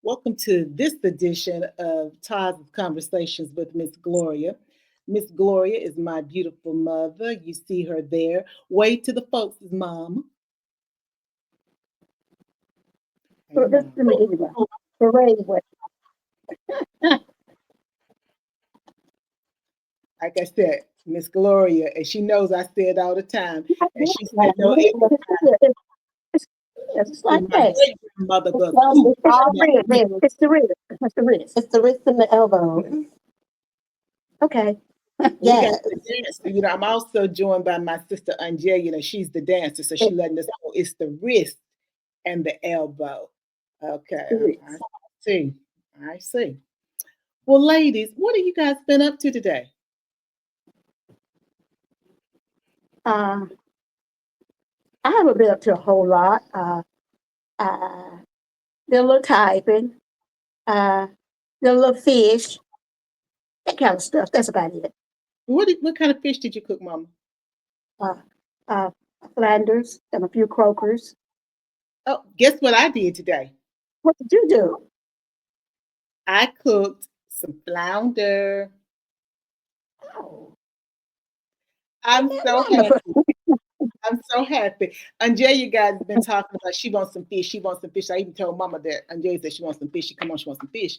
Welcome to this edition of Todd's Conversations with Miss Gloria. Miss Gloria is my beautiful mother. You see her there. Wave to the folks' mom. So this Amen. let me give you one. Parade with Like I said, Miss Gloria, and she knows I say it all the time. And she said, like no, it's like my that. great grandmother goes, Well, ooh, it's all It's wrist. the wrist. It's the wrist. It's the wrist. It's the wrist and the elbow. Okay. we got Yes. the dance. I'm also joined by my sister Angela. She's the dancer, so she It's letting us know it's the wrist and the elbow. Okay, the I wrist. see. I see. Well, ladies, what have you guys been up to today? Uh, I haven't been up to a whole lot. Uh, did a little typing. Uh, did a little fish. That kind of stuff. That's about it. What kind of fish did you cook, Mama? Uh, uh, Flanders and a few croakers. Oh, guess what I did today? What did you do? I cooked some flounder. Oh, I'm isn't so that wonderful? happy. I'm so happy. Angela, guys, has been talking about she wants some fish. She wants some fish. I even told Mama that Angela said she wants some fish. Come on, she wants some fish.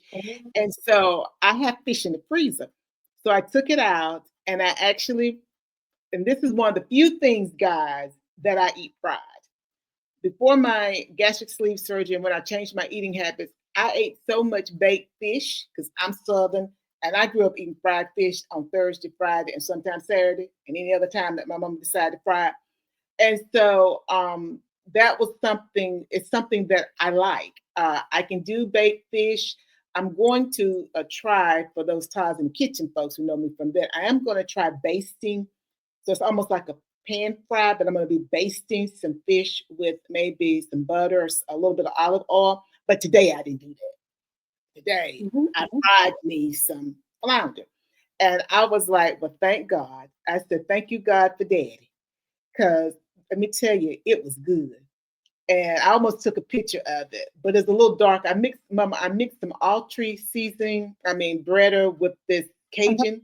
And so I have fish in the freezer. So I took it out and I actually, and this is one of the few things, guys, that I eat fried. Before my gastric sleeve surgery and when I changed my eating habits, I ate so much baked fish because I'm Southern and I grew up eating fried fish on Thursday, Friday, and sometimes Saturday, and any other time that my mom decided to fry it. And so that was something, it's something that I like. I can do baked fish. I'm going to try for those Taz in the kitchen folks who know me from that. I am going to try basting. So it's almost like a pan fry, but I'm going to be basting some fish with maybe some butter, a little bit of olive oil. But today I didn't do that. Today Mhm, I mhm. fried me some flounder. And I was like, well, thank God. I said, thank you, God, for daddy. Because let me tell you, it was good. And I almost took a picture of it, but it's a little dark. I mixed some Altry seasoning, breader with this Uh-huh. Cajun.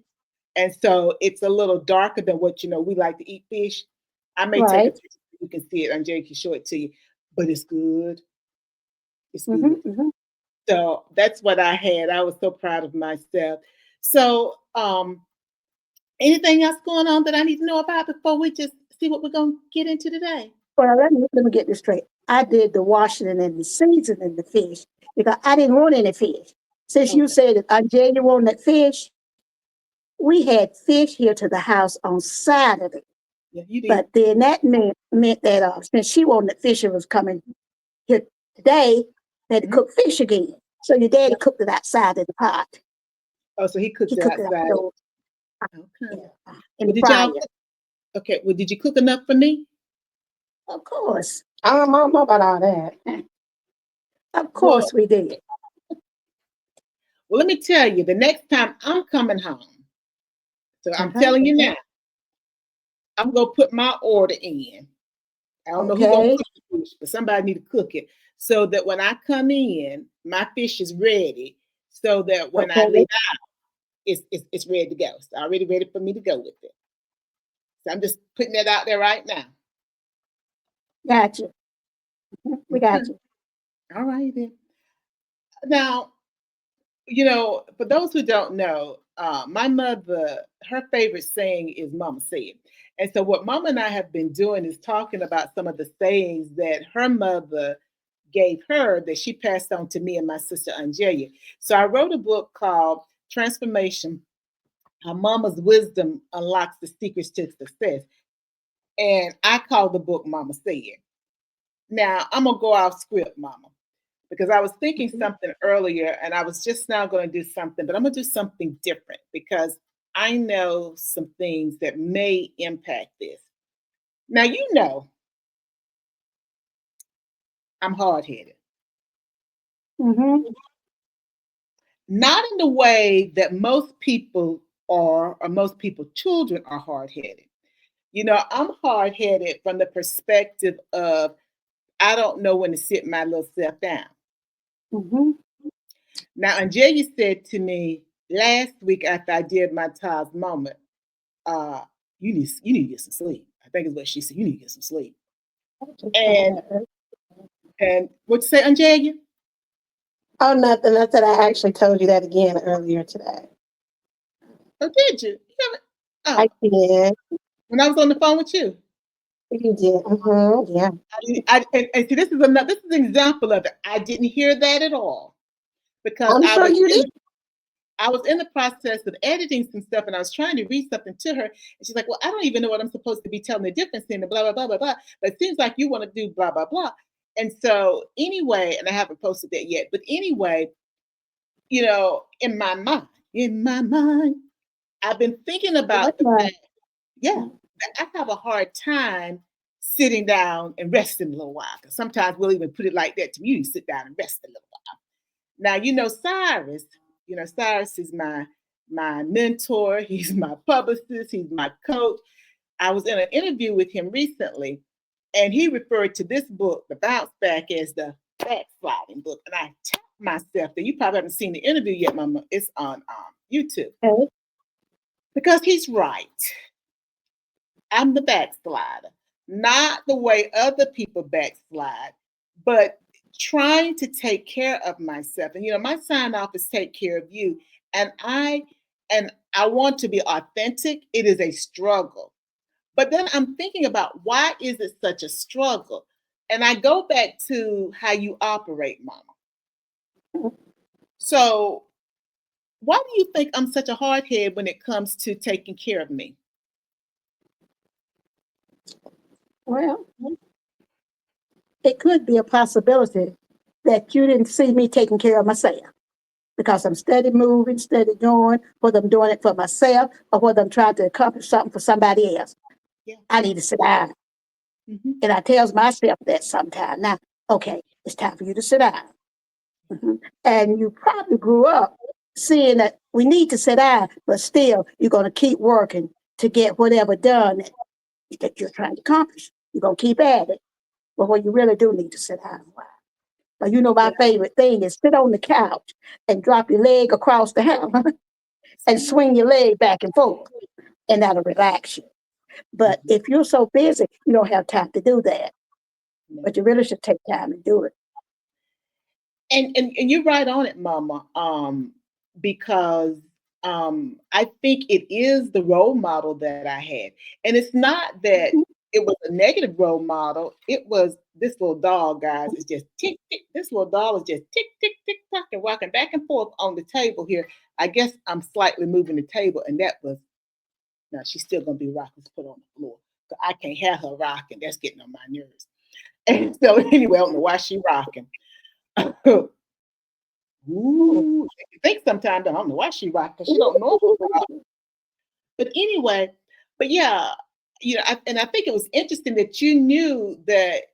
And so it's a little darker than what we like to eat fish. I may take a Right. picture so you can see it, and Jay can show it to you. But it's good. It's Hmm, good. hmm. So that's what I had. I was so proud of myself. So anything else going on that I need to know about before we just see what we're gonna get into today? Well, let me get this straight. I did the washing and the seasoning the fish because I didn't want any fish. Since you Okay. said that Aunt you wanted fish, we had fish here to the house on Saturday. Yeah, you did. But then that meant that since she wanted fish and was coming here today, they had to Mhm. cook fish again. So your daddy Yep. cooked it outside of the pot. Oh, so he cooked He it cooked it outside. out Okay. in Well, the did y'all fryer. cook? Okay. Well, did you cook enough for me? Of course. I don't know about all that. Of Well, course we did. let me tell you, the next time I'm coming home, so I'm Uh-huh. telling you now, I'm gonna put my order in. I don't know who gonna Okay. cook the fish, but somebody need to cook it so that when I come in, my fish is ready. So that when I Okay. leave out, it's ready to go. It's already ready for me to go with it. So I'm just putting that out there right now. Got you. We Okay. got you. All right then. Now, for those who don't know, my mother, her favorite saying is Mama said. And so, what Mama and I have been doing is talking about some of the sayings that her mother gave her that she passed on to me and my sister Angelia. So, I wrote a book called Transformation How Mama's Wisdom Unlocks the Secrets to Success. And I call the book Mama Said. Now, I'm going to go off script, Mama, because I was thinking Mhm. something earlier and I was just now going to do something, but I'm going to do something different because I know some things that may impact this. Now, I'm hard headed, Mhm. not in the way that most people are, or most people, children are hard headed. I'm hard headed from the perspective of I don't know when to sit my little self down. Mhm. Now, Angelia said to me last week after I did my Todd's moment, uh, you need to get some sleep. I think is what she said. You need to get some sleep. I just told And her. and what you say, Angelia? Oh, nothing. I said I actually told you that again earlier today. Oh, did you? You haven't- I Oh, did. when I was on the phone with you. You did. Yeah. And see, this is an example of it. I didn't hear that at all because I'm sure you did. I was in the process of editing some stuff and I was trying to read something to her. And she's like, well, I don't even know what I'm supposed to be telling the difference in the blah, blah, blah, blah, blah. But it seems like you want to do blah, blah, blah. And so, anyway, and I haven't posted that yet, but anyway, in my mind, I've been thinking What about the my fact, yeah, that I have a hard time sitting down and resting a little while. Because sometimes we'll even put it like that to me, you sit down and rest a little while. Now, Cyrus is my mentor, he's my publicist, he's my coach. I was in an interview with him recently, and he referred to this book, The Bounce Back, as the backsliding book. And I tapped myself that you probably haven't seen the interview yet, Mama. It's on YouTube. okay. Because he's right. I'm the backslider. Not the way other people backslide, but trying to take care of myself. And my sign off is take care of you. And I want to be authentic. It is a struggle. But then I'm thinking about why is it such a struggle? And I go back to how you operate, Mama. So why do you think I'm such a hard head when it comes to taking care of me? Well, it could be a possibility that you didn't see me taking care of myself because I'm steady moving, steady going, whether I'm doing it for myself or whether I'm trying to accomplish something for somebody else. Yeah. I need to sit down. Mhm. And I tells myself that sometimes. Now, okay, it's time for you to sit down. And you probably grew up seeing that we need to sit down, but still you're going to keep working to get whatever done that you're trying to accomplish. You're going to keep at it. But what you really do need to sit down a while. But my Yeah. favorite thing is sit on the couch and drop your leg across the house and swing your leg back and forth, and that'll relax you. But Mhm. if you're so busy, you don't have time to do that. But you really should take time and do it. And you're right on it, Mama. Because I think it is the role model that I had, and it's not that Mhm. it was a negative role model. It was this little dog, guys. It's just tick tick. This little dog is just tick tick tick tock and rocking back and forth on the table here. I guess I'm slightly moving the table, and that was now she's still gonna be rocking. Put on the floor. So I can't have her rocking. That's getting on my nerves. And so anyway, I don't know why she rocking. Ooh, I think sometimes I don't know why she rocked because she don't know. But anyway, but yeah, and I think it was interesting that you knew that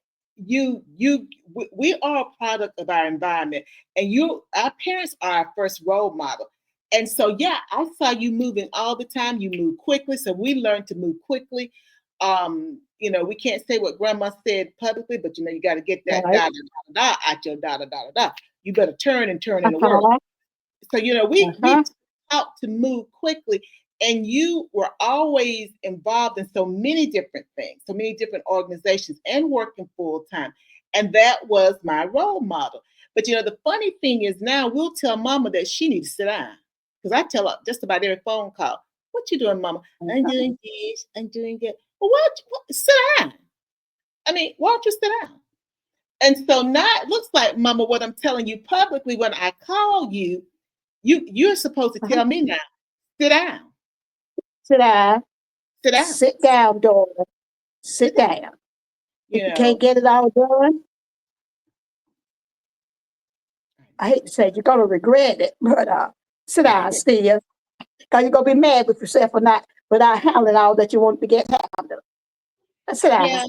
we are a product of our environment, and our parents are our first role model. And so yeah, I saw you moving all the time. You move quickly, so we learned to move quickly. We can't say what grandma said publicly, but you got to get that Right. da da da da out your da da da da da. You better turn and turn in the world. Uh-huh. So we Uh-huh. taught to move quickly, and you were always involved in so many different things, so many different organizations, and working full time. And that was my role model. But the funny thing is now we'll tell Mama that she needs to sit down because I tell her just about every phone call, "What you doing, Mama? I'm doing this. I'm doing that." Well, what? Sit down. I mean, why don't you sit down? And so now it looks like, Mama, what I'm telling you publicly when I call you, you're supposed to Uh-huh. tell me now, sit down, Sit down. sit down, Sit down, daughter. sit Sit down. down. If You you can't know, get it all done, I hate to say it, you're gonna regret it, but sit down still. Because you're gonna be mad with yourself for not without handling all that you want to get handled. Sit down. yeah,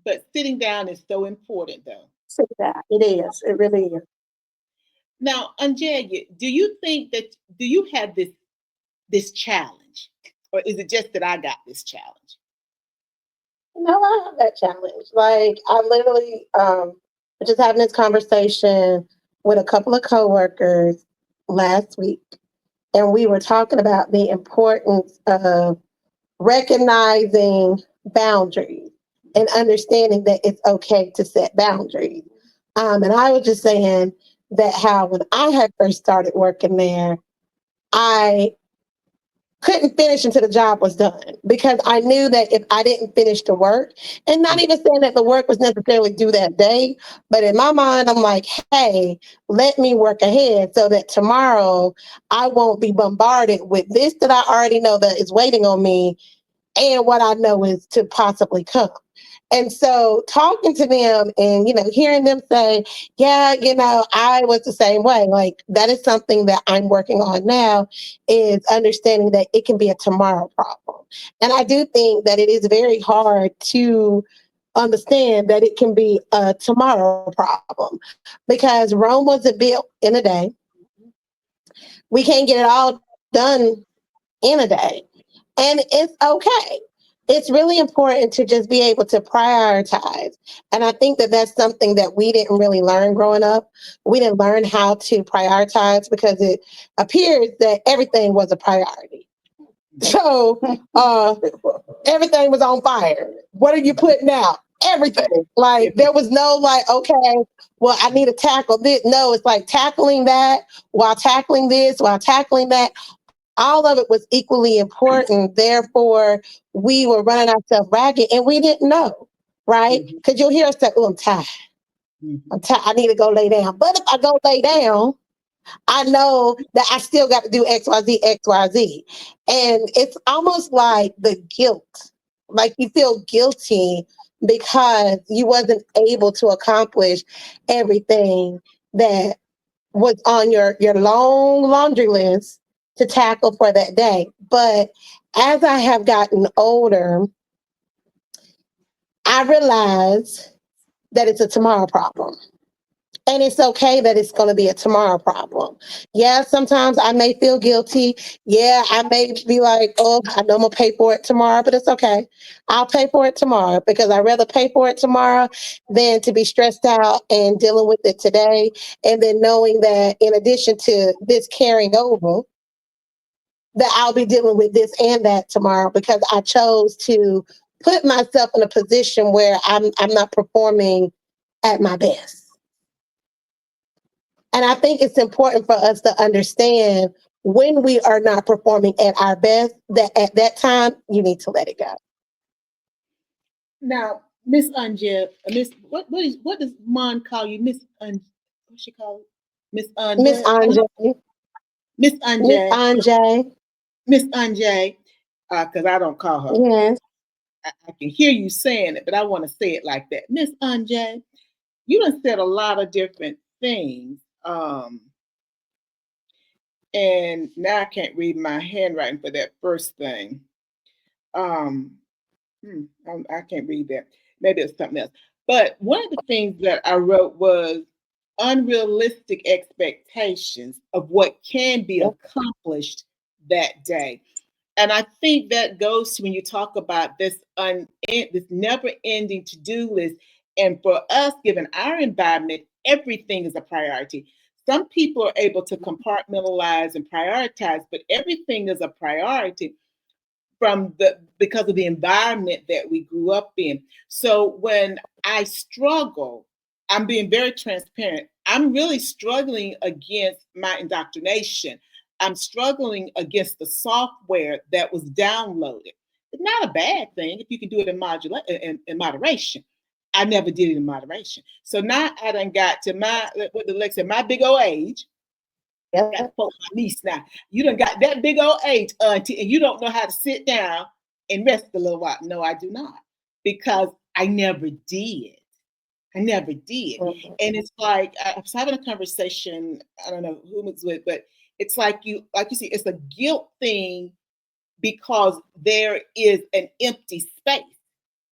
but sitting down is so important though. Sit down. It is. It really is. Now, Angelia, do you have this challenge? Or is it just that I got this challenge? No, I have that challenge. Like I literally, just having this conversation with a couple of coworkers last week, and we were talking about the importance of recognizing boundaries and understanding that it's okay to set boundaries. And I was just saying that how when I had first started working there, I couldn't finish until the job was done because I knew that if I didn't finish the work, and not even saying that the work was necessarily due that day, but in my mind, I'm like, hey, let me work ahead so that tomorrow I won't be bombarded with this that I already know that is waiting on me and what I know is to possibly come. And so talking to them and, hearing them say, yeah, I was the same way. Like that is something that I'm working on now is understanding that it can be a tomorrow problem. And I do think that it is very hard to understand that it can be a tomorrow problem because Rome wasn't built in a day. We can't get it all done in a day. And it's okay. It's really important to just be able to prioritize. And I think that that's something that we didn't really learn growing up. We didn't learn how to prioritize because it appears that everything was a priority. So everything was on fire. What are you putting out? Everything. Like there was no like, okay, well, I need to tackle this. No, it's like tackling that while tackling this, while tackling that, all of it was equally important. Therefore, we were running ourselves ragged and we didn't know, right? Because you'll hear us say, oh, I'm tired. I'm tired. I need to go lay down. But if I go lay down, I know that I still got to do X, Y, Z, X, Y, Z. And it's almost like the guilt. Like you feel guilty because you wasn't able to accomplish everything that was on your long laundry list to tackle for that day. But as I have gotten older, I realize that it's a tomorrow problem. And it's okay that it's going to be a tomorrow problem. Yeah, sometimes I may feel guilty. Yeah, I may be like, oh, I know I'm going to pay for it tomorrow, but it's okay. I'll pay for it tomorrow because I'd rather pay for it tomorrow than to be stressed out and dealing with it today. And then knowing that in addition to this carrying over, that I'll be dealing with this and that tomorrow because I chose to put myself in a position where I'm not performing at my best. And I think it's important for us to understand when we are not performing at our best, that at that time, you need to let it go. Now, Miss Anja, Miss what does Mon call you? What she call it? Miss Miss What? Anja, Miss Miss Anja, Anja, Miss Anja, because I don't call her. yes. I can hear you saying it, but I want to say it like that. Miss Anja, you done said a lot of different things. And now I can't read my handwriting for that first thing. Um, I can't read that. Maybe it's something else. But one of the things that I wrote was unrealistic expectations of what can be accomplished that day. And I think that goes to when you talk about this never-ending to-do list. And for us, given our environment, everything is a priority. Some people are able to compartmentalize and prioritize, but everything is a priority because of the environment that we grew up in. So when I struggle, I'm being very transparent. I'm really struggling against my indoctrination. I'm struggling against the software that was downloaded. It's not a bad thing if you can do it in moderation. I never did it in moderation. So now I done got to what the Lex said, my big old age. I got to poke my niece now. You done got that big old age, auntie, and you don't know how to sit down and rest a little while. No, I do not. Because I never did. I never did. Mhm. And it's like I was having a conversation, I don't know who it's with, but it's like you see, it's a guilt thing because there is an empty space.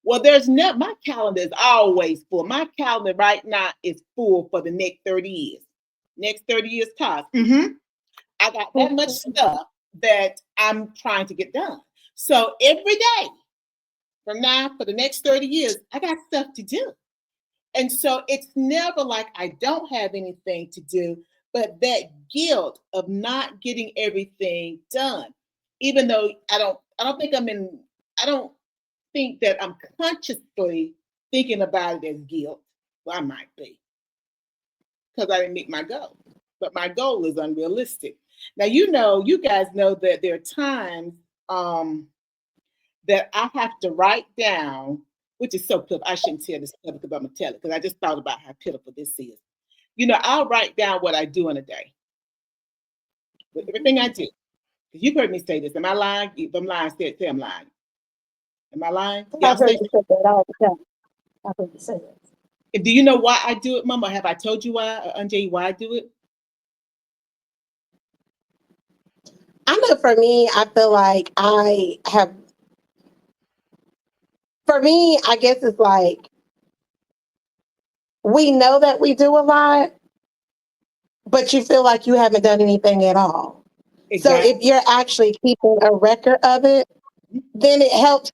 Well, there's not my calendar is always full. My calendar right now is full for the next 30 years. Next 30 years cost. I got that much stuff that I'm trying to get done. So every day from now for the next 30 years, I got stuff to do. And so it's never like I don't have anything to do, but that guilt of not getting everything done, even though I don't think I don't think that I'm consciously thinking about it as guilt. Well, I might be because I didn't meet my goal, but my goal is unrealistic. Now, you guys know that there are times um, that I have to write down, which is so pitiful. I shouldn't tell this because I'm gonna tell it because I just thought about how pitiful this is. I'll write down what I do in a day, with everything I do. Because you've heard me say this. Am I lying? If I'm lying, say I'm lying. Am I lying? Y'all I've heard say. you say that all the time. I've heard you say that. Do you know why I do it, Mama? Have I told you why, Anjay, why I do it? I know for me, I feel like for me, I guess it's like we know that we do a lot, but you feel like you haven't done anything at all. So Exactly. if you're actually keeping a record of it, then it helps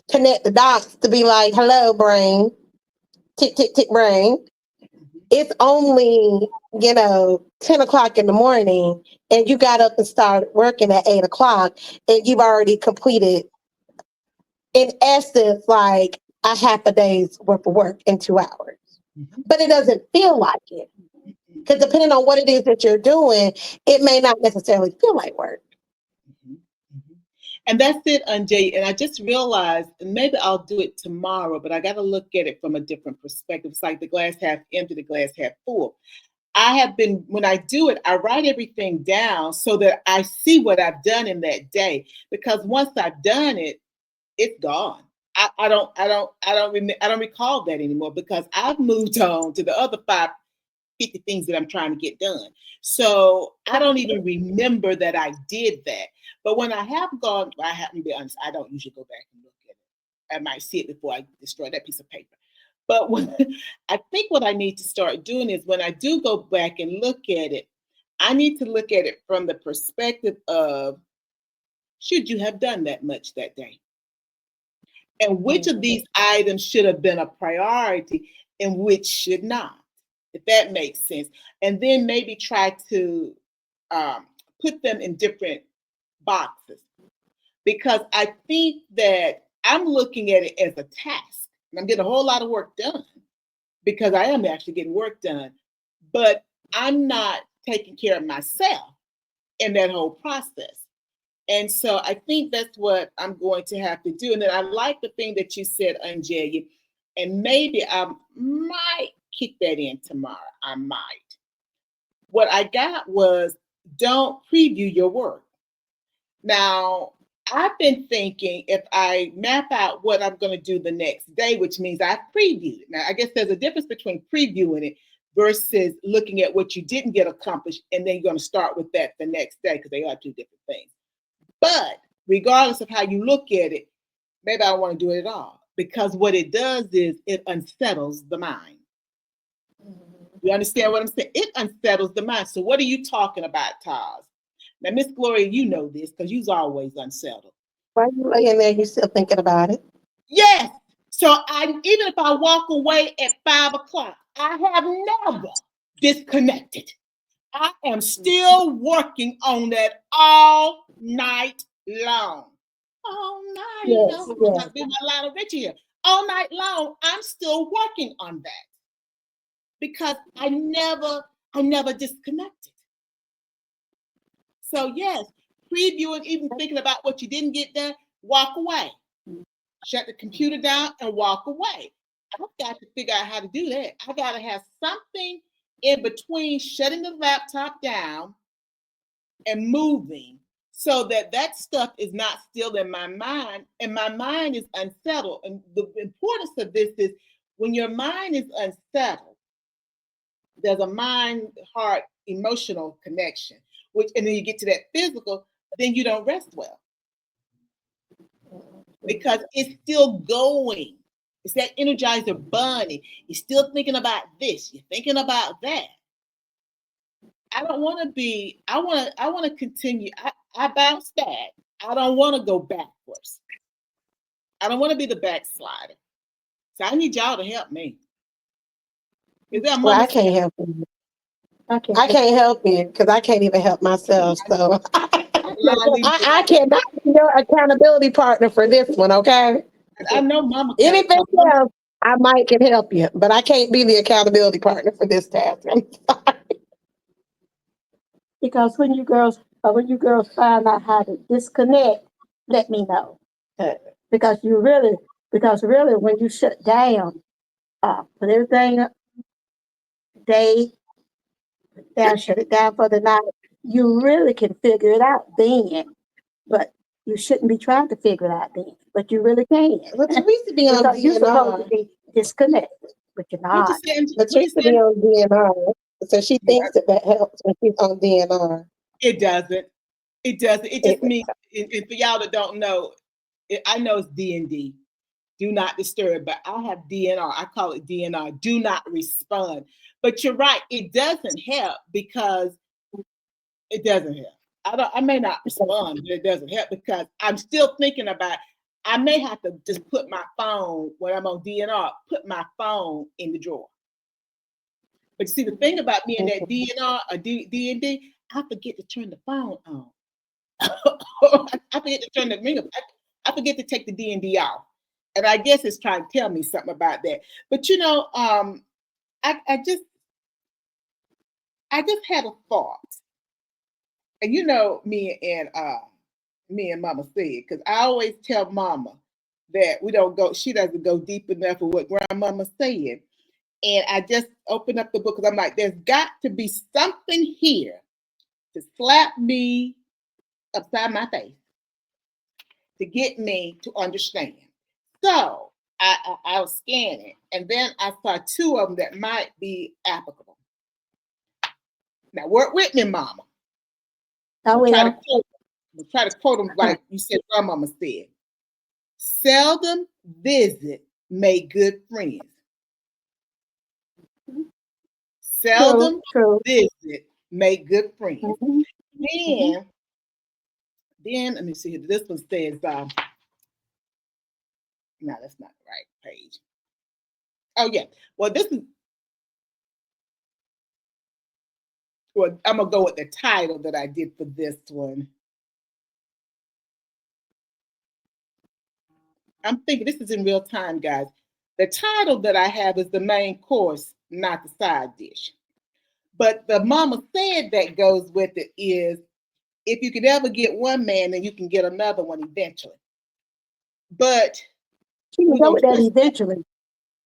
connect the dots to be like, hello, brain, tick, tick, tick, brain. It's only, 10 o'clock in the morning, and you got up and started working at 8 o'clock, and you've already completed, in essence, like a half a day's worth of work in 2 hours. Mhm. But it doesn't feel like it. Because depending on what it is that you're doing, it may not necessarily feel like work. Mhm. Mhm. And that's it, Anjay. And I just realized, and maybe I'll do it tomorrow, but I got to look at it from a different perspective. It's like the glass half empty, the glass half full. I have been, when I do it, I write everything down so that I see what I've done in that day. Because once I've done it, it's gone. I don't recall that anymore because I've moved on to the other 50 things that I'm trying to get done. So I don't even remember that I did that. But when I have gone, I happen to be honest, I don't usually go back and look at it. I might see it before I destroy that piece of paper. But I think what I need to start doing is when I do go back and look at it, I need to look at it from the perspective of should you have done that much that day? And which of these items should have been a priority and which should not, if that makes sense. And then maybe try to um, put them in different boxes because I think that I'm looking at it as a task and I'm getting a whole lot of work done because I am actually getting work done, but I'm not taking care of myself in that whole process. And so I think that's what I'm going to have to do. And then I like the thing that you said, Anjay, and maybe I might kick that in tomorrow. I might. What I got was don't preview your work. Now, I've been thinking if I map out what I'm going to do the next day, which means I previewed it. Now, I guess there's a difference between previewing it versus looking at what you didn't get accomplished and then you're going to start with that the next day because they are two different things. But regardless of how you look at it, maybe I don't want to do it at all because what it does is it unsettles the mind. You understand what I'm saying? It unsettles the mind. So what are you talking about, Taz? Now, Miss Gloria, you know this because you's always unsettled. Why you laying there? You still thinking about it? Yes. So even if I walk away at 5 o'clock, I have never disconnected. I am still working on that all night long. All night Yes, long. yes. Not being a lot of Richie here. All night long, I'm still working on that because I never disconnected. So yes, previewing, even thinking about what you didn't get done, walk away. Shut the computer down and walk away. I've got to figure out how to do that. I got to have something in between shutting the laptop down and moving so that that stuff is not still in my mind and my mind is unsettled. And the importance of this is when your mind is unsettled, there's a mind heart emotional connection, which, and then you get to that physical, then you don't rest well because it's still going. It's that energizer bunny. You're still thinking about this, you're thinking about that. I don't want to be, I want to continue. I bounce back. I don't want to go backwards. I don't want to be the backslider. So I need y'all to help me. Is that Well, mama I can't said? help you. I can't. I can't help you because I can't even help myself. So Well, I leave it I like cannot be your accountability partner for this one, okay? that. I know mama can. Anything else, I might can help you, but I can't be the accountability partner for this task. I'm sorry. Because when you girls find out how to disconnect, let me know. Because because really, when you shut down, put everything day down, shut it down for the night, you really can figure it out then. But you shouldn't be trying to figure it out then. But you really can. But Teresa be on Because you're supposed to DNR. be disconnected, but you're What you not. saying? But What you Teresa be saying? on DNR. So she Yeah, thinks that helps when she's on DNR. it doesn't. It doesn't. It just It, means, and for y'all that don't know, I know it's D&D. Do not disturb, but I have DNR. I call it DNR. Do not respond. But you're right. It doesn't help because it doesn't help. I may not respond, but it doesn't help because I'm still thinking about. I may have to just put my phone when I'm on DNR. Put my phone in the drawer. But you see, the thing about me and that DNR or D&D, I forget to turn the phone on. I forget to turn the ring up. I forget to take the D&D off. And I guess it's trying to tell me something about that. But I, I just I just had a thought. And me and Mama said, because I always tell Mama that she doesn't go deep enough with what grandmama said. And I just opened up the book because I'm like, there's got to be something here to slap me upside my face to get me to understand. So I was scanning, and then I saw two of them that might be applicable. Now work with me, Mama. I will. I'm try to quote them like you said, Grandmama said. Seldom visit make good friends. True, Seldom true. visit make good friends. Hmm. Hmm. Then, then let me see. This one says, no, that's not the right page. Oh yeah. Well, this is well. I'm gonna go with the title that I did for this one. I'm thinking this is in real time, guys. The title that I have is the main course, not the side dish. But the mama said that goes with it is if you could ever get one man, then you can get another one eventually. But She can we're go gonna with that trust that. eventually.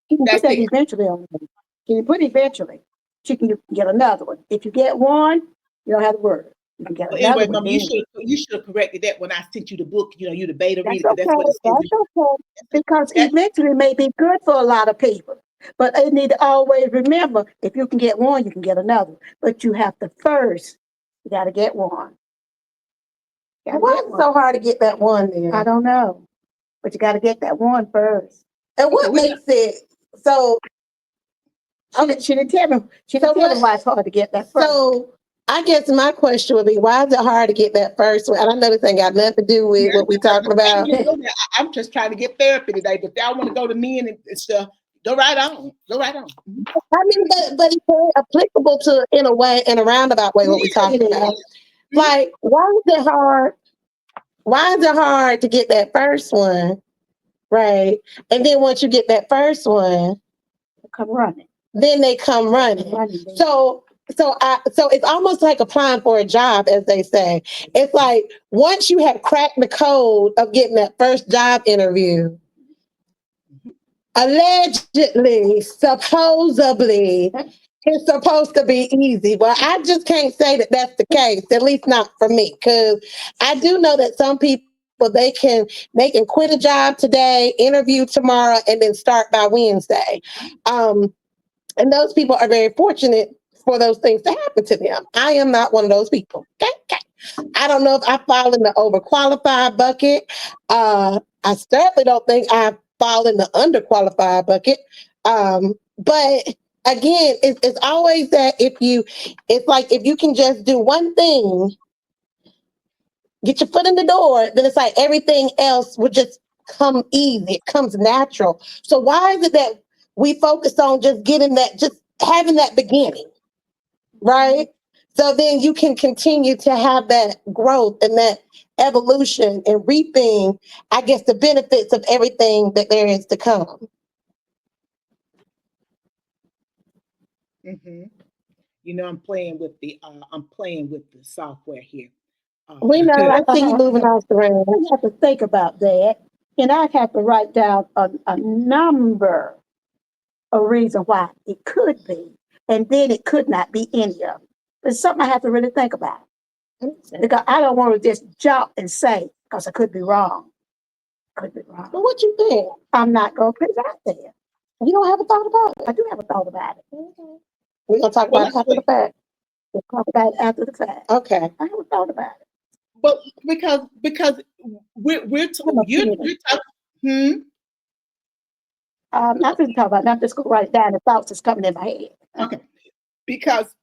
She can put That's that it. eventually on there. She can put eventually. She can get another one. If you get one, you don't have to worry. You can get Well, another anyway, one mama, then. you should have corrected that when I sent you the book. You the beta That's reader, because that's okay. what it says. That's okay. Because That eventually may be good for a lot of people. But they need to always remember if you can get one, you can get another. But you have to first, you got to get one. why is it so hard to get that one I there? don't know. But you got to get that one first. And okay. what makes it so? She didn't tell me. She So didn't tell me what? why it's hard to get that first. So I guess my question would be, why is it hard to get that first one? And I know this ain't got nothing to do with what we talking about. I'm just trying to get therapy today. But if y'all want to go to men and stuff, go right on. Go right on. I mean, but it's very applicable to in a way, in a roundabout way, what we talking about. Like, why is it hard? Why is it hard to get that first one, right? And then once you get that first one, Come running. then they come running. So it's almost like applying for a job, as they say. It's like once you have cracked the code of getting that first job interview, allegedly, supposedly, it's supposed to be easy. Well, I just can't say that that's the case, at least not for me, because I do know that some people they can quit a job today, interview tomorrow, and then start by Wednesday. Um, and those people are very fortunate for those things to happen to them. I am not one of those people. Okay? Okay. I don't know if I fall in the overqualified bucket. I certainly don't think I fall in the underqualified bucket. But again, it's always that it's like if you can just do one thing, get your foot in the door, then it's like everything else would just come easy. It comes natural. So why is it that we focus on just getting that, just having that beginning, right? So then you can continue to have that growth and that evolution and reaping, I guess, the benefits of everything that there is to come. Hmm. You know, I'm playing with the software here. We know, I see you moving off the room. I have to think about that. And I'd have to write down a number of reasons why it could be. And then it could not be any of them. It's something I have to really think about. Because I don't want to just jump and say, because I could be wrong. Could be wrong. But what you think? I'm not going to put it out there. You don't have a thought about I it. do have a thought about it. Okay. We're gonna talk Well, about it after the fact. We'll talk about it after the fact. Okay. I haven't thought about it. but because I'm a you're feeling. talking. Hmm? Not to talk about it. I'm just going to write it down the thoughts that's coming in my head. Okay, because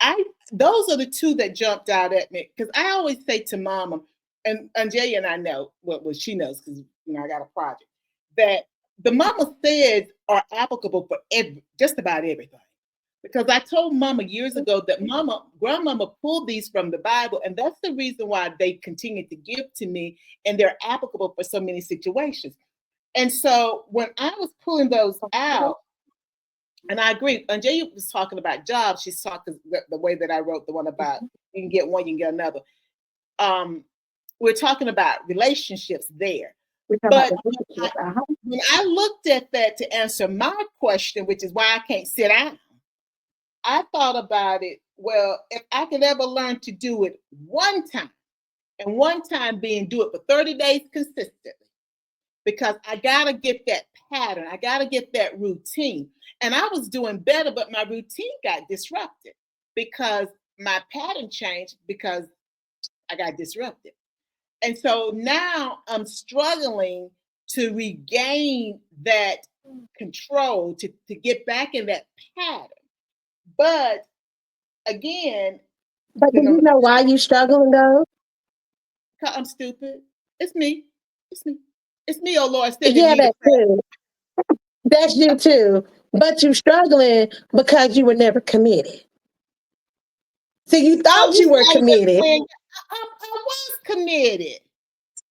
I those are the two that jumped out at me because I always say to Mama and Jay and I know what she knows because I got a project that the Mama says are applicable for just about everything. Because I told Mama years ago that Grandmama pulled these from the Bible, and that's the reason why they continue to give to me, and they're applicable for so many situations. And so when I was pulling those out, and I agree, and Jay was talking about jobs. She's talking the way that I wrote the one about you can get one, you can get another. Um, we're talking about relationships there. We're talking about But the relationship. when I looked at that to answer my question, which is why I can't sit down, I thought about it. Well, if I could ever learn to do it one time, and one time being do it for 30 days consistently, because I gotta get that pattern, I gotta get that routine. And I was doing better, but my routine got disrupted because my pattern changed because I got disrupted. And so now I'm struggling to regain that control, to get back in that pattern. But again, But do then you know why you struggling though? I'm stupid. It's me. It's me. It's me, oh Lord, standing in Yeah, need of that prayer. too. That's you too. But you struggling because you were never committed. So you I thought wish you were I was at the committed. point. I was committed.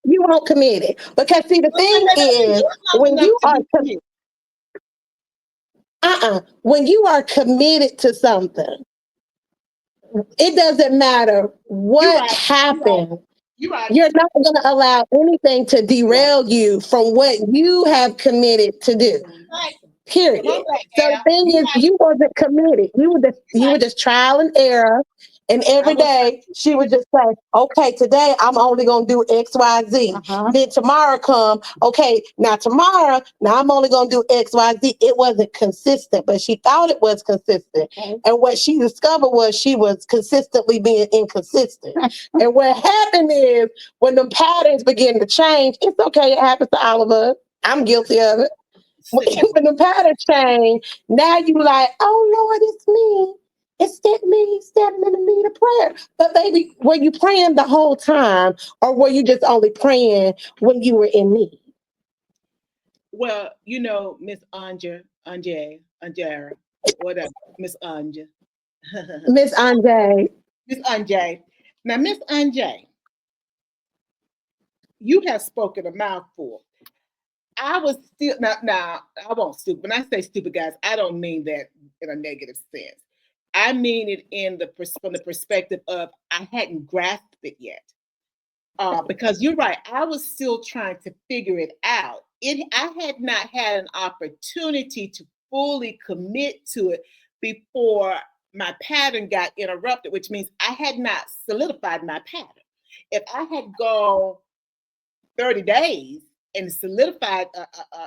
You weren't committed. Because see, the But when thing they don't is, do long when enough you to are be committed. when you are committed to something, it doesn't matter You're what right. You're right. happened. You're right. You're not going to allow anything to You're right. derail you from what you have committed to do. Right. Come on Period. back, So the Al. thing You're is, right. you wasn't committed. You're You were right. just trial and error. And I every was day she would just say, "Okay, today I'm only gonna do X, Y, Z." Then tomorrow come, okay, now I'm only gonna do X, Y, Z. It wasn't consistent, but she thought it was consistent. Okay. And what she discovered was she was consistently being inconsistent. And what happened is when the patterns begin to change, it's okay, it happens to all of us. I'm guilty of it. When sitting here. when the pattern change, now you like, oh Lord, it's me. It's that me standing in the need of prayer. But baby, were you praying the whole time, or were you just only praying when you were in need? Well, Miss Anjara, whatever, Miss Anja. Miss Andre, Miss Anjay. Now, Miss Anjay, you have spoken a mouthful. I was still now I won't stupid. When I say stupid guys, I don't mean that in a negative sense. I mean it from the perspective of I hadn't grasped it yet. Because you're right, I was still trying to figure it out. I had not had an opportunity to fully commit to it before my pattern got interrupted, which means I had not solidified my pattern. If I had gone 30 days and solidified,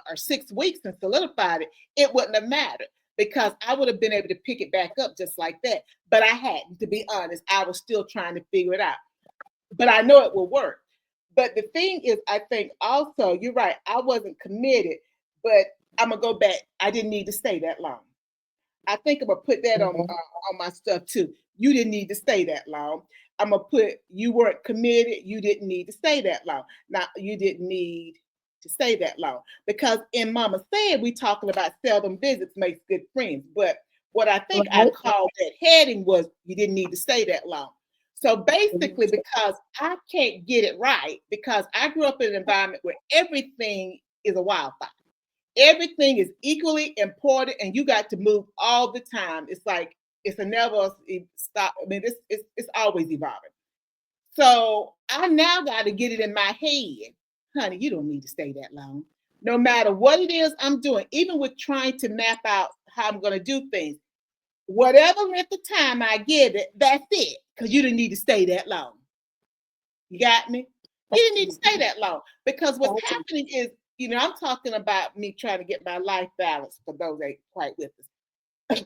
or 6 weeks and solidified it, it wouldn't have mattered because I would have been able to pick it back up just like that. But I hadn't, to be honest, I was still trying to figure it out. But I know it will work. But the thing is, I think also, you're right, I wasn't committed, but I'm going to go back. I didn't need to stay that long. I think I'm gonna put that on my stuff too. You didn't need to stay that long. I'm gonna put you weren't committed. You didn't need to stay that long. Now you didn't need to stay that long because in Mama said we talking about seldom visits makes good friends. But What I think I Right. called that heading was you didn't need to stay that long. So basically, because I can't get it right, because I grew up in an environment where everything is a wildfire. Everything is equally important, and you got to move all the time. It's like it's a never stop. I mean, it's always evolving. So I now got to get it in my head, honey. You don't need to stay that long. No matter what it is I'm doing, even with trying to map out how I'm going to do things, whatever length of time I give it, that's it. Because you didn't need to stay that long. You got me? You didn't need to stay that long. Because what's happening is, I'm talking about me trying to get my life balance for those that ain't quite with us.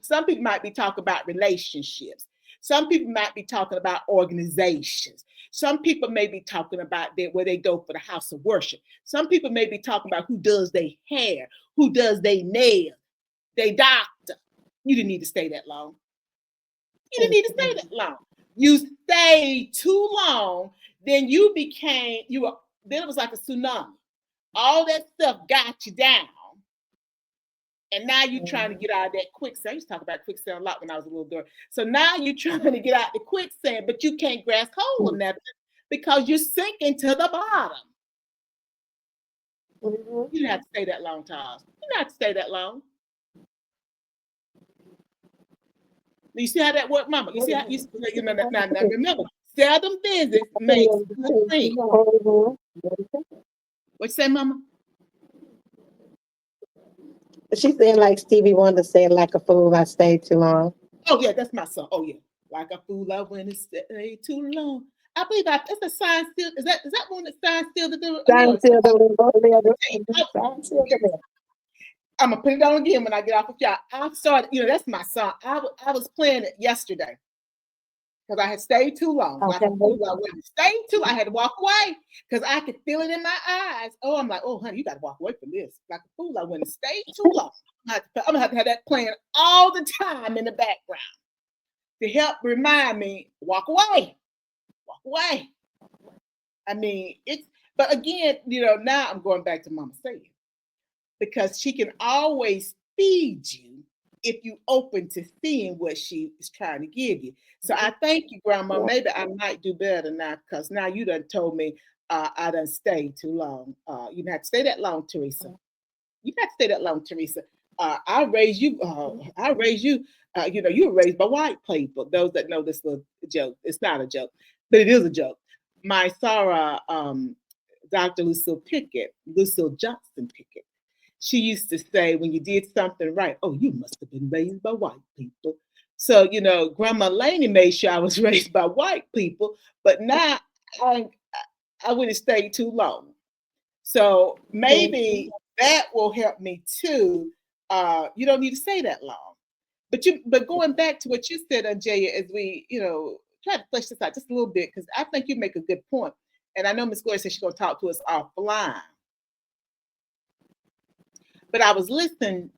Some people might be talking about relationships. Some people might be talking about organizations. Some people may be talking about where they go for the house of worship. Some people may be talking about who does their hair, who does their nails, they doctor. You didn't need to stay that long. You didn't need to stay that long. You stayed too long, then then it was like a tsunami. All that stuff got you down. And now you're trying to get out of that quicksand. I used to talk about quicksand a lot when I was a little girl. So now you're trying to get out the quicksand, but you can't grasp hold of nothing because you're sinking to the bottom. You didn't have to stay that long, Charles. You didn't have to stay that long. You see how that worked, Mama? You see how remember, seldom visits makes good friends. What you say, Mama? She's saying like Stevie Wonder said, like a fool, I stayed too long. Oh yeah, that's my song. Oh yeah, like a fool I went and stayed too long. I believe that's a sign still. Is that one that sign still to do? I'm gonna put it on again when I get off with y'all. I started, that's my song. I was playing it yesterday because I had stayed too long. Like a fool, I went and stayed too. I had to walk away because I could feel it in my eyes. Oh, I'm like, oh, honey, you got to walk away from this. Like a fool, I went and stayed too long. I'm gonna have to have that playing all the time in the background to help remind me, walk away. Walk away. I mean, but again, now I'm going back to Mama saying, because she can always feed you if you open to seeing what she is trying to give you. So I thank you, Grandma. Maybe I might do better now because now you done told me I done stayed too long. You didn't have to stay that long, Teresa. You didn't have to stay that long, Teresa. I raised you. You were raised by white people. Those that know this little joke, it's not a joke, but it is a joke. My Sarah, Dr. Lucille Johnson Pickett, she used to say, when you did something right, oh, you must have been raised by white people. So, Grandma Laney made sure I was raised by white people, but now I wouldn't stay too long. So maybe that will help me too. You don't need to stay that long. But going back to what you said, Anjaya, as we, try to flesh this out just a little bit, because I think you make a good point. And I know Miss Gloria said she's going to talk to us offline. But I was listening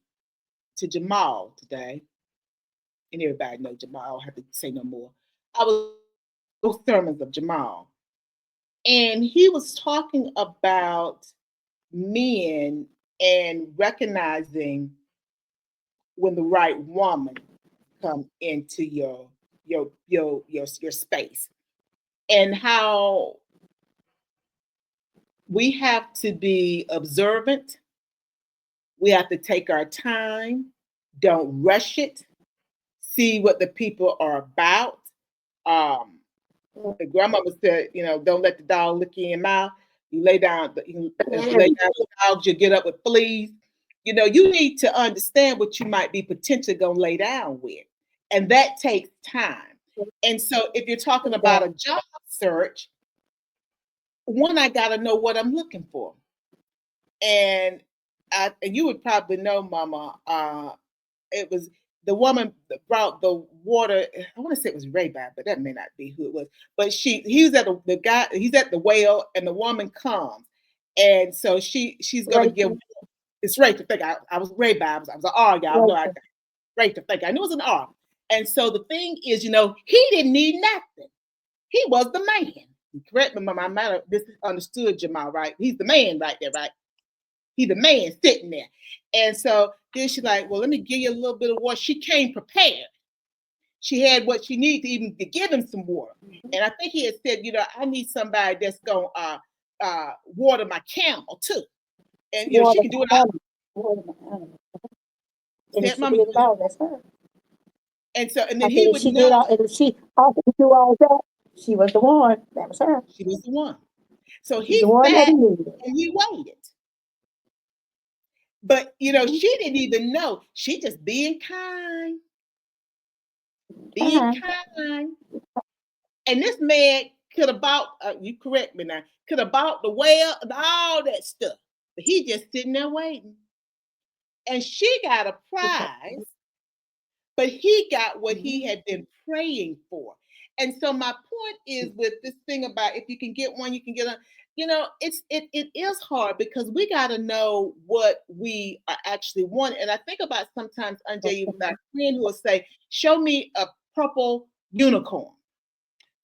to Jamal today, and everybody knows Jamal. I don't have to say no more. I was sermons of Jamal, and he was talking about men and recognizing when the right woman come into your space, and how we have to be observant. We have to take our time. Don't rush it. See what the people are about. The grandmother said, don't let the dog lick you in your mouth. You lay down, if you lay down with dogs, you get up with fleas. You need to understand what you might be potentially going to lay down with. And that takes time. And so if you're talking about a job search, one, I got to know what I'm looking for. And you would probably know, Mama, it was the woman that brought the water. I want to say it was Ray Bad, but that may not be who it was. But he was at he's at the well, and the woman comes. And so she's gonna give it's Ray to think. I was Ray Bad, I was an R, y'all know I Ray to think. I knew it was an R. And so the thing is, he didn't need nothing. He was the man. Correct me, Mama, I might have misunderstood Jamal, right? He's the man right there, right? He the man sitting there. And so then she's like, well, let me give you a little bit of water. She came prepared. She had what she needed to even to give him some water. And I think he had said, I need somebody that's gonna water my camel too. And she can do it all. And if Said she mama. did it all, that's her. And so, and I then said, he if would she did know all, and if she offered to do all that, she was the one. That was her. she was the one. So She's the he one that sat he needed. and he waited. But she didn't even know. She just being kind, being kind. And this man could have bought, you correct me now, could have bought the well and all that stuff. But he just sitting there waiting. And she got a prize, but he got what he had been praying for. And so my point is with this thing about if you can get one, you can get a, it is hard because we got to know what we are actually want. And I think about sometimes, Anjay, you've got a friend who will say, show me a purple unicorn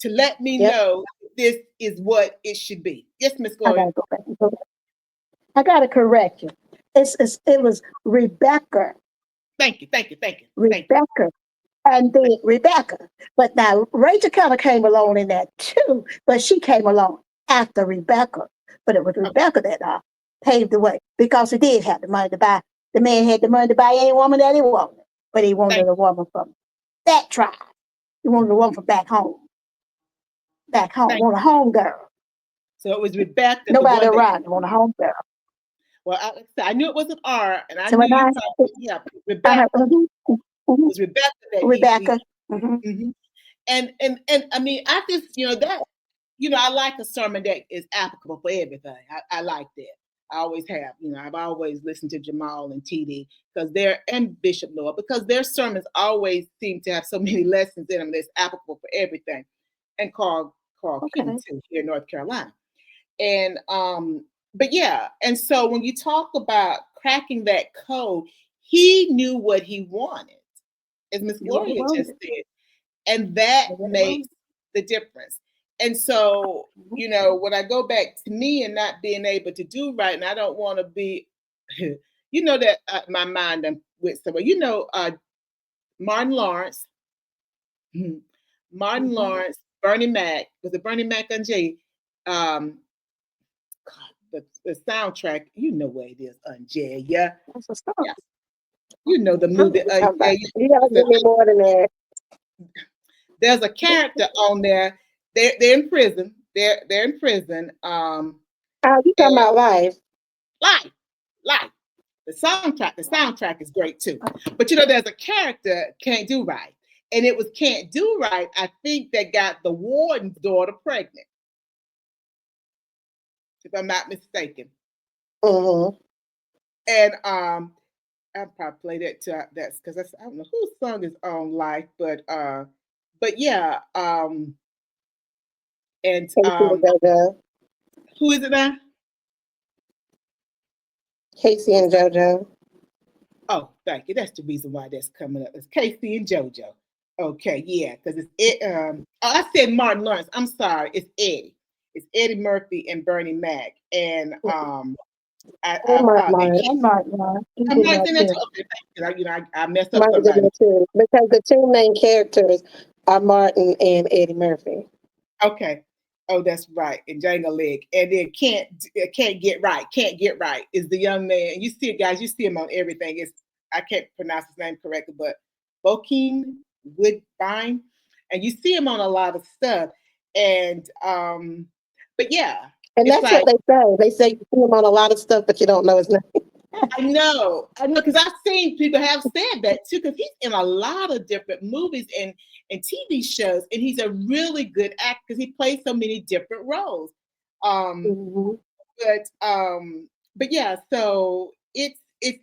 to let me know this is what it should be. Yes, Miss Gloria. I gotta correct you. It was Rebecca. Thank you. Rebecca. And then Rebecca. But now Rachel kind of came along in that too, but she came along after Rebecca. But it was Rebecca that paved the way because he did have the money to buy. The man had the money to buy any woman that he wanted, but he wanted a woman from that tribe. He wanted a woman from back home. Want a home girl. So it was Rebecca. Nobody around. Want a home girl. Well, I knew it was an R, and I knew you probably, Rebecca. Was Rebecca that Rebecca. And I mean, I just, that, I like a sermon that is applicable for everything. I like that. I always have, I've always listened to Jamal and TD because and Bishop Noah, because their sermons always seem to have so many lessons in them that's applicable for everything. And Carl King too, here in North Carolina. And but yeah, and so when you talk about cracking that code, he knew what he wanted, as Miss Gloria just said, and that makes the difference. And so, when I go back to me and not being able to do right, and I don't want to be, that my mind I'm with somewhere. Martin Lawrence, Lawrence, Bernie Mac. Was it Bernie Mac and Jay? The soundtrack, you know what it is, Jay. Yeah. You know the movie. You gotta give me more than that. There's a character on there. They're in prison. They're in prison. You talking about Life? Life. The soundtrack is great too. But there's a character Can't Do Right, and it was Can't Do Right. I think that got the warden's daughter pregnant, if I'm not mistaken. And I'll probably play that too. That's because I don't know whose song is on Life, but yeah, and who is it now? Casey and JoJo. Oh, thank you. That's the reason why that's coming up. It's Casey and JoJo. Okay, yeah, because it's I said Martin Lawrence. I'm sorry, it's Eddie. It's Eddie Murphy and Bernie Mac, and Martin. I'm not saying that. Okay, I messed up somebody too, because the two main characters are Martin and Eddie Murphy. Okay. Oh, that's right. And Django Leg. And then can't get right. Can't get right is the young man. You see it, guys. You see him on everything. I can't pronounce his name correctly, but Bokeem Woodbine. And you see him on a lot of stuff. And but yeah. And that's what they say. They say you see him on a lot of stuff, but you don't know his name. I know, because I've seen people have said that too, because he's in a lot of different movies and TV shows, and he's a really good actor because he plays so many different roles. But yeah, so it's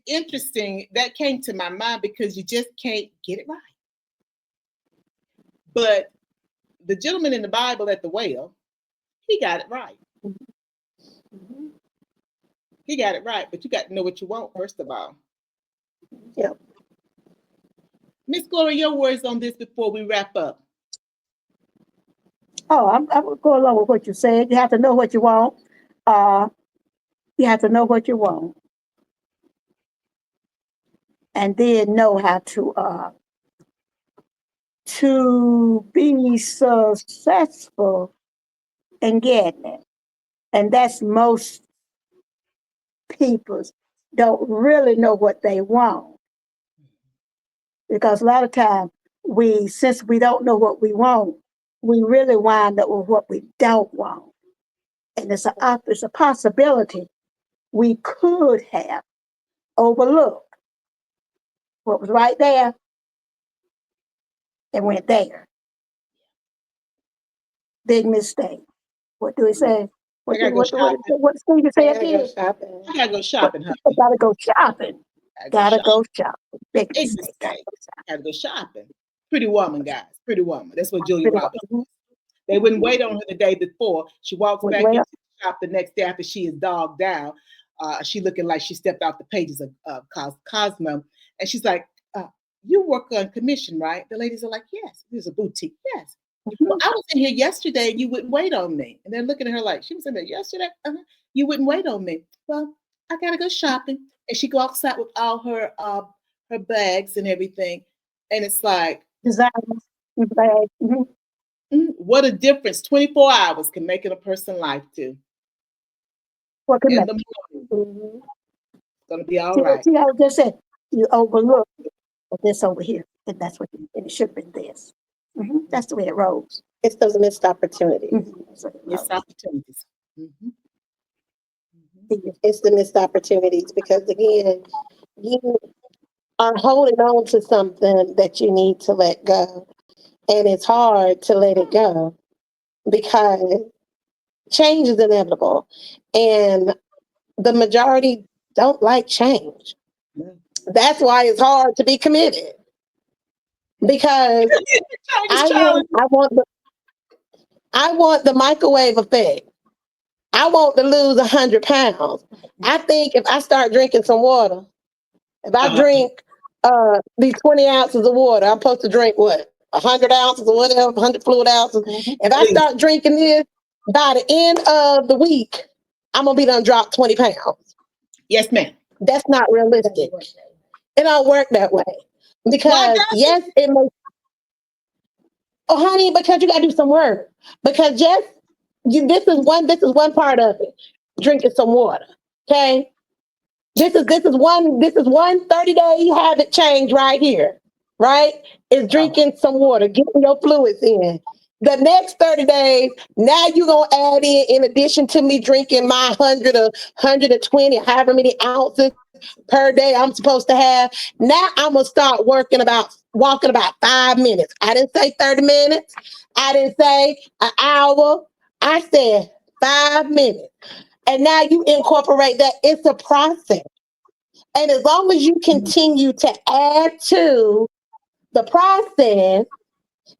interesting. That came to my mind because you just can't get it right. But the gentleman in the Bible at the well, he got it right. He got it right, but you got to know what you want, first of all. Yep. Miss Gloria, your words on this before we wrap up. Oh, I'm going to go along with what you said. You have to know what you want. You have to know what you want. and then know how to be successful in getting it. And that's most people don't really know what they want, because a lot of times since we don't know what we want, we really wind up with what we don't want. And it's a possibility we could have overlooked what was right there and went there. Big mistake. What do we say? I gotta go shopping. What Stevie I say gotta go again? shopping. I gotta go What, shopping, I honey. gotta go shopping. I gotta go Gotta shopping. go shopping. Big Big mistake. Gotta mistake. go shopping. Gotta go shopping. Pretty woman, guys. Pretty woman. That's what Julia Pretty Roberts. well. They wouldn't wait on her the day before. She walks Went back well. into the shop the next day after she is dogged out. She looking like she stepped off the pages of Cosmo. And she's like, you work on commission, right? The ladies are like, yes. There's a boutique. Yes. Well, I was in here yesterday and you wouldn't wait on me. And they're looking at her like, she was in there yesterday? You wouldn't wait on me. Well, I got to go shopping. And she walks out with all her bags and everything. And it's like, Designers. Bag. what a difference 24 hours can make in a person's life too. What can In make? the morning, Mm-hmm. it's gonna be all right. See, I just said you overlook this over here, and that's what and it should have been this. That's the way it rolls. It's those missed opportunities. That's what it Missed rolls. opportunities. Mm-hmm. It's the missed opportunities because again, you are holding on to something that you need to let go. And it's hard to let it go because change is inevitable. And the majority don't like change. Yeah. That's why it's hard to be committed. Because Change is I want challenge. I want the microwave effect. I want to lose 100 pounds. I think if I start drinking some water, if I Uh-huh. drink these 20 ounces of water, I'm supposed to drink what? 100 ounces or whatever, 100 fluid ounces. If At I least. start drinking this, by the end of the week, I'm gonna be done dropped 20 pounds. Yes, ma'am. That's not realistic. It don't work that way. Why Because does it? yes, it may, oh honey, because you gotta do some work. Because just this is one part of it. Drinking some water. Okay. This is one 30-day habit change right here. Right? Is Uh-huh. drinking some water, getting your fluids in. The next 30 days, now you're gonna add in addition to me drinking my 100 or 120, however many ounces per day I'm supposed to have. Now I'm gonna start walking about 5 minutes. I didn't say 30 minutes. I didn't say an hour. I said 5 minutes. And now you incorporate that. It's a process. And as long as you continue to add to the process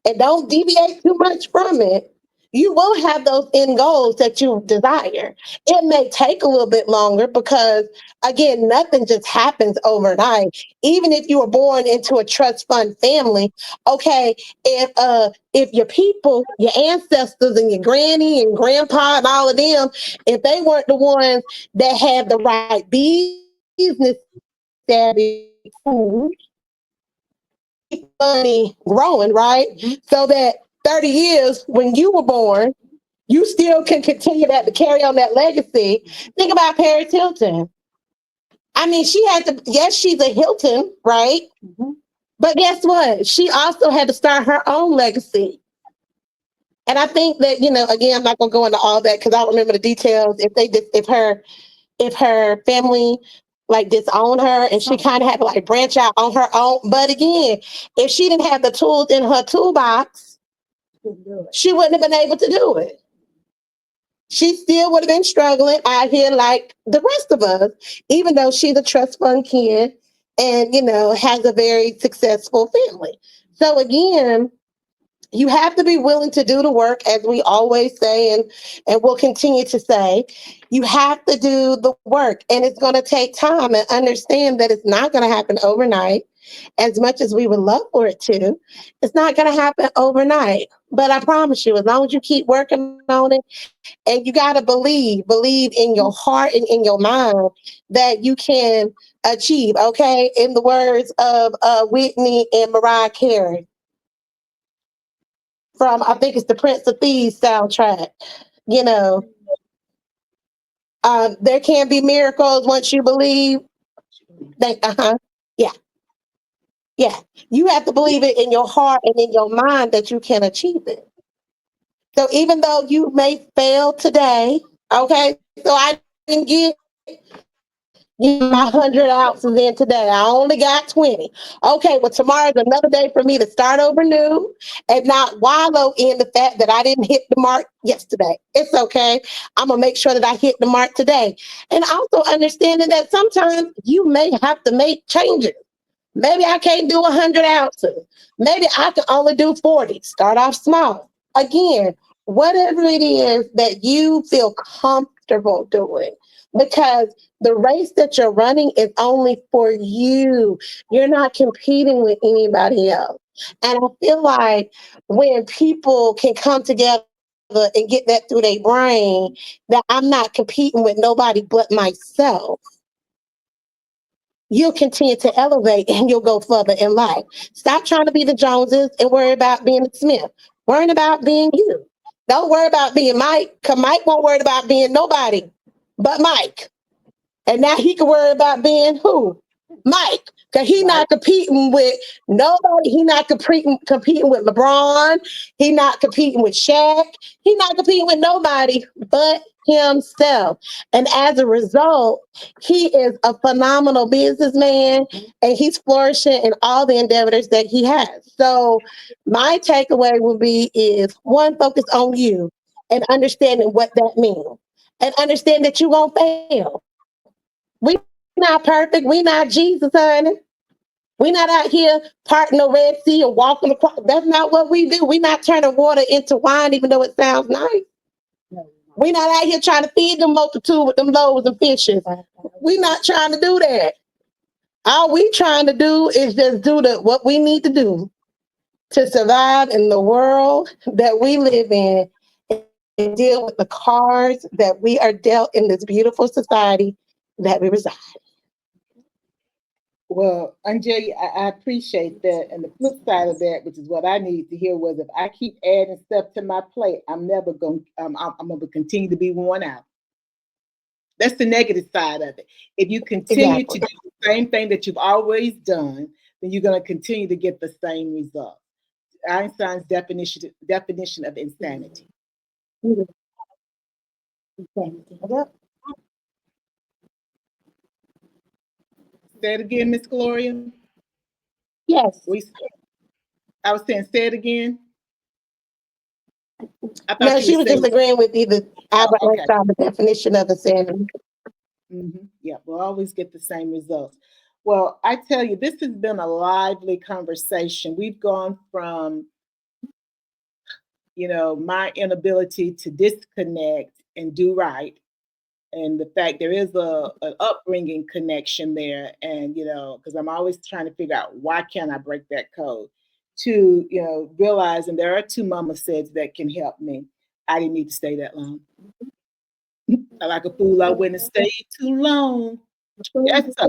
and don't deviate too much from it, you will have those end goals that you desire. It may take a little bit longer because, again, nothing just happens overnight. Even if you were born into a trust fund family, okay, if your people, your ancestors, and your granny and grandpa and all of them, if they weren't the ones that had the right business savvy keep money growing, right? So that 30 years when you were born, you still can continue that to carry on that legacy. Think about Paris Hilton. I mean, she had to, yes, she's a Hilton, right? But guess what? She also had to start her own legacy. And I think that, again, I'm not gonna go into all that because I don't remember the details. If her family like disowned her and she kind of had to like branch out on her own. But again, if she didn't have the tools in her toolbox, she wouldn't have been able to do it. She still would have been struggling out here like the rest of us, even though she's a trust fund kid and, has a very successful family. So again, you have to be willing to do the work, as we always say, and will continue to say. You have to do the work, and it's going to take time, and understand that it's not going to happen overnight. As much as we would love for it to, it's not going to happen overnight. But I promise you, as long as you keep working on it, and you got to believe in your heart and in your mind that you can achieve. Okay, in the words of Whitney and Mariah Carey from, I think it's the Prince of Thieves soundtrack. You know, there can be miracles once you believe. Yeah, yeah. You have to believe it in your heart and in your mind that you can achieve it. So even though you may fail today, okay, so I didn't get my 100 ounces in today. I only got 20. Okay, well, tomorrow's another day for me to start over new and not wallow in the fact that I didn't hit the mark yesterday. It's okay. I'm going to make sure that I hit the mark today. And also understanding that sometimes you may have to make changes. Maybe I can't do 100 ounces. Maybe I can only do 40. Start off small. Again, whatever it is that you feel comfortable doing, because the race that you're running is only for you. You're not competing with anybody else. And I feel like when people can come together and get that through their brain, that I'm not competing with nobody but myself, you'll continue to elevate and you'll go further in life. Stop trying to be the Joneses and worry about being the Smith. Worrying about being you. Don't worry about being Mike, because Mike won't worry about being nobody but Mike. And now he can worry about being who? Mike. Because he's Right. not competing with nobody. He's not competing with LeBron. He's not competing with Shaq. He's not competing with nobody but himself. And as a result, he is a phenomenal businessman and he's flourishing in all the endeavors that he has. So my takeaway will be is one, focus on you and understanding what that means. And understand that you're going to fail. We not perfect. We not Jesus, honey. We not out here parting the Red Sea and walking across. That's not what we do. We not turning water into wine, even though it sounds nice. We not out here trying to feed the multitude with them loaves and fishes. We not trying to do that. All we trying to do is just do what we need to do to survive in the world that we live in and deal with the cards that we are dealt in this beautiful society that we reside. Well, Anjay, I appreciate that. And the flip side of that, which is what I need to hear, was if I keep adding stuff to my plate, I'm never going. I'm going to continue to be worn out. That's the negative side of it. If you continue to Exactly. do the same thing that you've always done, then you're going to continue to get the same result. Einstein's definition of insanity. Yep. Say it again, Miss Gloria. Yes. We, I was saying, say it again. I thought No, you were she was just saying, agreeing with you that Albert oh, okay. Einstein, the definition of insanity. Yeah, we'll always get the same results. Well, I tell you, this has been a lively conversation. We've gone from, my inability to disconnect and do right, and the fact there is an upbringing connection there, and because I'm always trying to figure out why can't I break that code, to realizing there are two mama says that can help me. I didn't need to stay that long. Like a fool, I wouldn't have stayed too long. Yes, sir.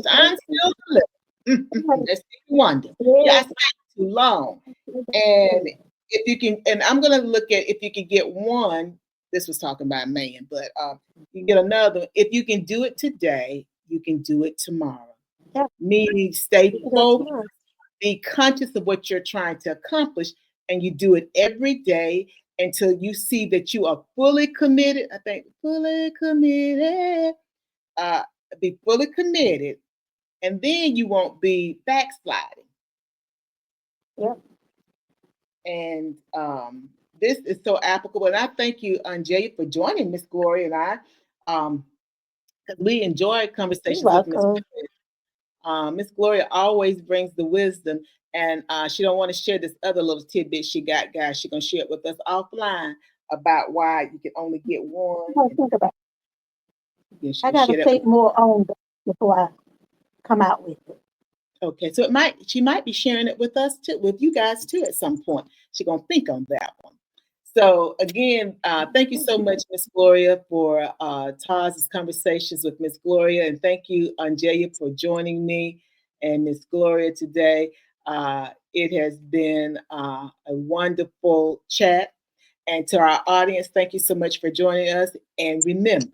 I'm still living. That's Stevie Wonder. Yeah, I stayed too long. And if you can, and I'm gonna look at if you can get one. This was talking about man, but you can get another. If you can do it today, you can do it tomorrow. Yeah. Meaning, stay focused, be conscious of what you're trying to accomplish, and you do it every day until you see that you are fully committed. I think fully committed. Uh, be fully committed, and then you won't be backsliding. Yep. And this is so applicable. And I thank you, Anjay, for joining Miss Gloria and I. Um, 'Cause we enjoy You're conversations with Miss welcome. Gloria. Miss Gloria always brings the wisdom, and she don't want to share this other little tidbit she got, guys. She's gonna share it with us offline about why you can only get one. I gotta think about Then she I can gotta share that with. think more on that before I come out with it. Okay, so she might be sharing it with us too, with you guys too, at some point. She's gonna think on that one. So again, thank you so much, Miss Gloria, for Taz's conversations with Miss Gloria, and thank you, Angelia, for joining me and Miss Gloria today. It has been a wonderful chat, and to our audience, thank you so much for joining us. And remember,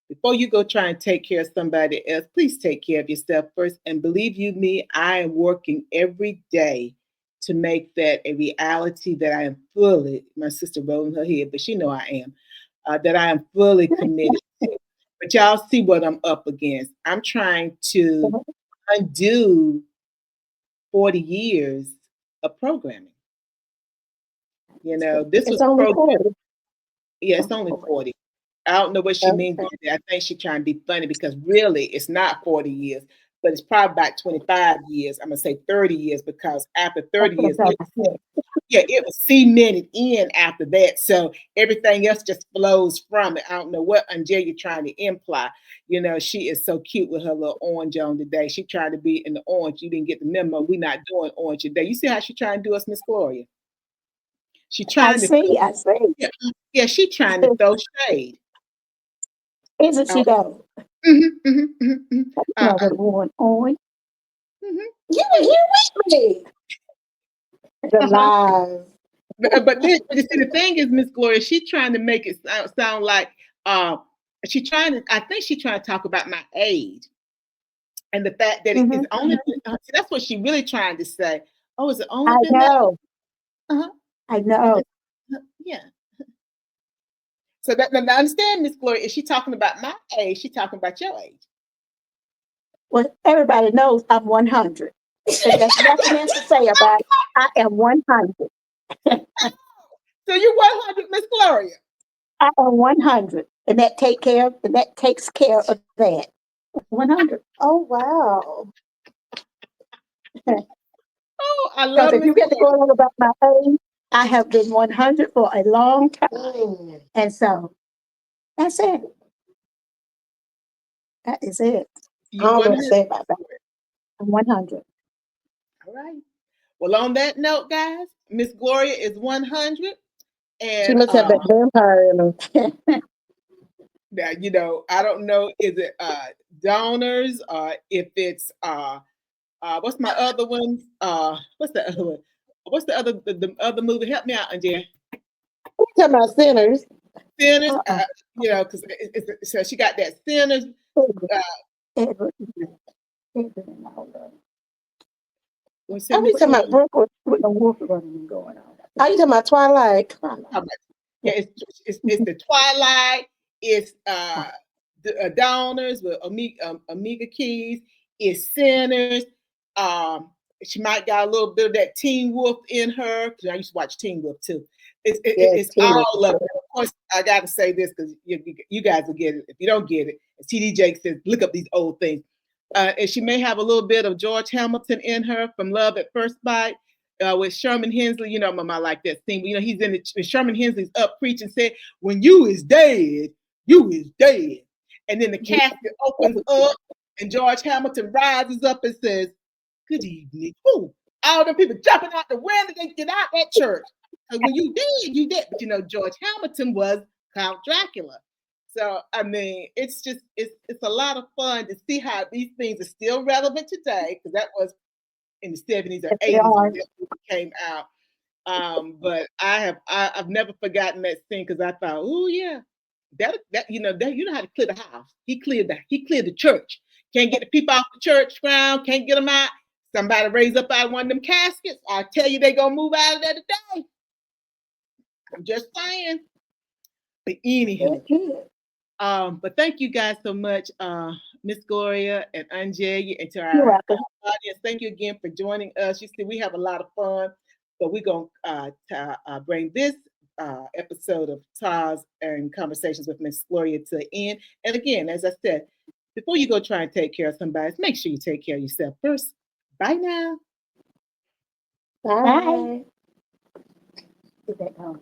before you go try and take care of somebody else, please take care of yourself first. And believe you me, I am working every day to make that a reality that I am fully, my sister rolling her head, but she know I am, that I am fully committed to. But y'all see what I'm up against. I'm trying to undo 40 years of programming. You know, this It's was only programmed. 40. Yeah, it's Only only 40. 40. I don't know what she means by Okay. that. I think she's trying to be funny because really it's not 40 years, but it's probably about 25 years. I'm gonna say 30 years because after That's 30 what I'm years, trying to say. yeah, it was cemented in after that. So everything else just flows from it. I don't know what Angelia trying to imply. You know, she is so cute with her little orange on today. She tried to be in the orange. You didn't get the memo. We're not doing orange today. You see how she trying to do us, Miss Gloria? She I trying to see, I see. yeah, yeah, she trying to throw shade. Isn't Oh, she though? mhm, mhm, mhm, mhm. Uh, uh, Another one on mhm, You were here with me. The uh-huh. lies. But you see, the thing is, Miss Gloria, she's trying to make it sound like uh, she trying to. I think she's trying to talk about my age and the fact that it is hmm only. See, that's what she really trying to say. Oh, is it only I been that? know, Uh-huh. I know. Yeah. So that now understand, Miss Gloria, is she talking about my age? She talking about your age. Well, everybody knows I'm 100. And there's nothing else to say about it. I am 100. So you 100, Miss Gloria. I am 100. And that takes care of that. 100. Oh wow. Because Oh, I love if Miss you get to Gloria. go on about my age, I have been 100 for a long time. Mm. And so that's it. That is it. I You don't know what to 100. say about that. I'm 100. All right. Well, on that note, guys, Miss Gloria is 100, She and must have that vampire in her. now you know I don't know is it donors or if it's what's my other one? What's the other one? What's the other movie? Help me out, Andrea. We talking about sinners. Sinners. Uh-uh. You know, because so she got that sinners. Edward, Uh, Edward, Edward and all that. what's that, Are we Miss With talking no Gloria? about wolf, with no wolf running going on. are you talking about Twilight? How Twilight. about- Yeah. Yeah, it's the Twilight. It's Uh, the Donors with Omega Keys. It's Sinners. Um, she might got a little bit of that Teen Wolf in her because I used to watch Teen Wolf too. Yes, It's Teen Wolf. all of it. Of course, I got to say this because you guys will get it. If you don't get it, as TD Jake says, look up these old things. And she may have a little bit of George Hamilton in her from Love at First Bite. With Sherman Hensley, you know, Mama like that scene. But, you know, he's in the Sherman Hensley's up preaching, said, "When you is dead, you is dead." And then the casket opens up, and George Hamilton rises up and says, "Good evening." Ooh, all the people jumping out the window, they get out that church. Because when you dead, you dead. But you know, George Hamilton was Count Dracula. So I mean, it's a lot of fun to see how these things are still relevant today, because that was in the 70s or they 80s are. when that movie came out. But I've never forgotten that scene because I thought, oh yeah, that you know how to clear the house. He cleared the church. Can't get the people off the church ground. Can't get them out. Somebody raise up out of one of them caskets. I tell you, they gonna move out of there today. I'm just saying. But It anywho, is. but thank you guys so much, Miss Gloria and Anjay, and to You're our welcome. audience. Thank you again for joining us. You see, we have a lot of fun, but we're going bring this episode of Taz and Conversations with Miss Gloria to an end. And again, as I said, before you go try and take care of somebody, make sure you take care of yourself first. Bye now. Bye. Bye. Get that going.